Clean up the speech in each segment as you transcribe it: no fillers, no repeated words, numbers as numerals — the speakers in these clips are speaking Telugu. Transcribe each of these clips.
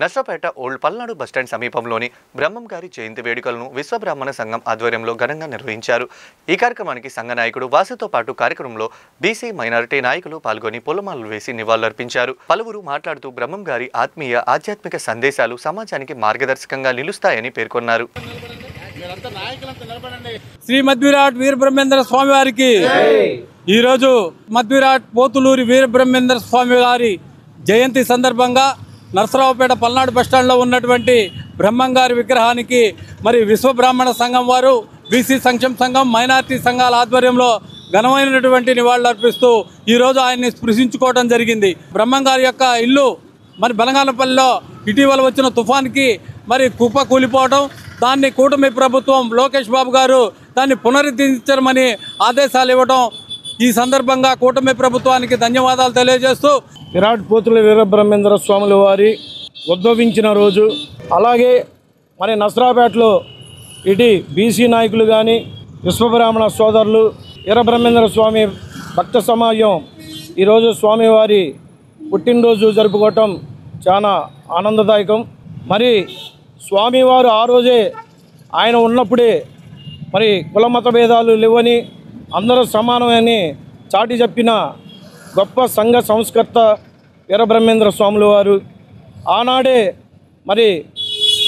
నర్సాపేట ఓల్డ్ పల్నాడు బస్టాండ్ సమీపంలోని బ్రహ్మంగారి జయంతి వేడుకలను విశ్వబ్రాహ్మణ సంఘం ఆధ్వర్యంలో ఘనంగా నిర్వహించారు. ఈ కార్యక్రమానికి సంఘ నాయకుడు వాసుతో పాటు కార్యక్రమంలో బీసీ మైనారిటీ నాయకులు పాల్గొని పూలమాలలు వేసి నివాళులర్పించారు. పలువురు మాట్లాడుతూ బ్రహ్మంగారి ఆత్మీయ ఆధ్యాత్మిక సందేశాలు సమాజానికి మార్గదర్శకంగా నిలుస్తాయని పేర్కొన్నారు. శ్రీ మధ్విరాట్ వీరబ్రహ్మేంద్ర స్వామి వారికి ఈ రోజు మధ్విరాట్ పోతులూరి వీరబ్రహ్మేంద్ర స్వామి వారి జయంతి సందర్భంగా నర్సరావుపేట పల్నాడు బస్టాండ్లో ఉన్నటువంటి బ్రహ్మంగారి విగ్రహానికి మరి విశ్వబ్రాహ్మణ సంఘం వారు, బీసీ సంక్షేమ సంఘం, మైనార్టీ సంఘాల ఆధ్వర్యంలో ఘనమైనటువంటి నివాళులు అర్పిస్తూ ఈరోజు ఆయన్ని స్పృశించుకోవడం జరిగింది. బ్రహ్మంగారి యొక్క ఇల్లు మరి బెలంగానపల్లిలో ఇటీవల వచ్చిన తుఫాన్కి మరి కుప్ప కూలిపోవడం, దాన్ని కూటమి ప్రభుత్వం లోకేష్ బాబు గారు దాన్ని పునరుద్ధరించమని ఆదేశాలు ఇవ్వడం, ఈ సందర్భంగా కూటమి ప్రభుత్వానికి ధన్యవాదాలు తెలియజేస్తూ విరాట్ పోతుల వీరబ్రహ్మేంద్ర స్వాముల వారి ఉద్భవించిన రోజు, అలాగే మరి నర్సరావుపేటలో ఇటు బీసీ నాయకులు కానీ విశ్వబ్రాహ్మణ సోదరులు వీరబ్రహ్మేంద్ర స్వామి భక్త సమాజం ఈరోజు స్వామివారి పుట్టినరోజు జరుపుకోవటం చాలా ఆనందదాయకం. మరి స్వామివారు ఆ రోజే ఆయన ఉన్నప్పుడే మరి కులమత భేదాలు లేవని అందరూ సమానమని చాటి చెప్పిన గొప్ప సంఘ సంస్కర్త వీరబ్రహ్మేంద్ర స్వాముల వారు ఆనాడే మరి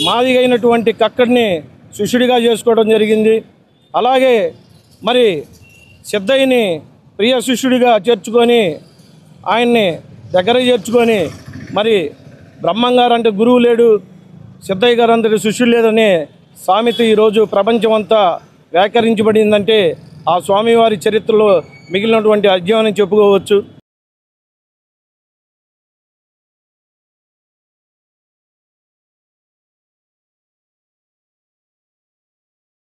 మాదిగైనటువంటి కక్కడిని శిష్యుడిగా చేసుకోవడం జరిగింది. అలాగే మరి సిద్ధయ్యని ప్రియ శిష్యుడిగా చేర్చుకొని ఆయన్ని దగ్గర చేర్చుకొని మరి బ్రహ్మంగారు అంటే గురువు లేడు, సిద్ధయ్య గారు అందరి శిష్యుడు లేదనే సామెత ఈరోజు ప్రపంచమంతా వ్యాకరించబడిందంటే ఆ స్వామివారి చరిత్రలో మిగిలినటువంటి అధ్యాయం చెప్పుకోవచ్చు.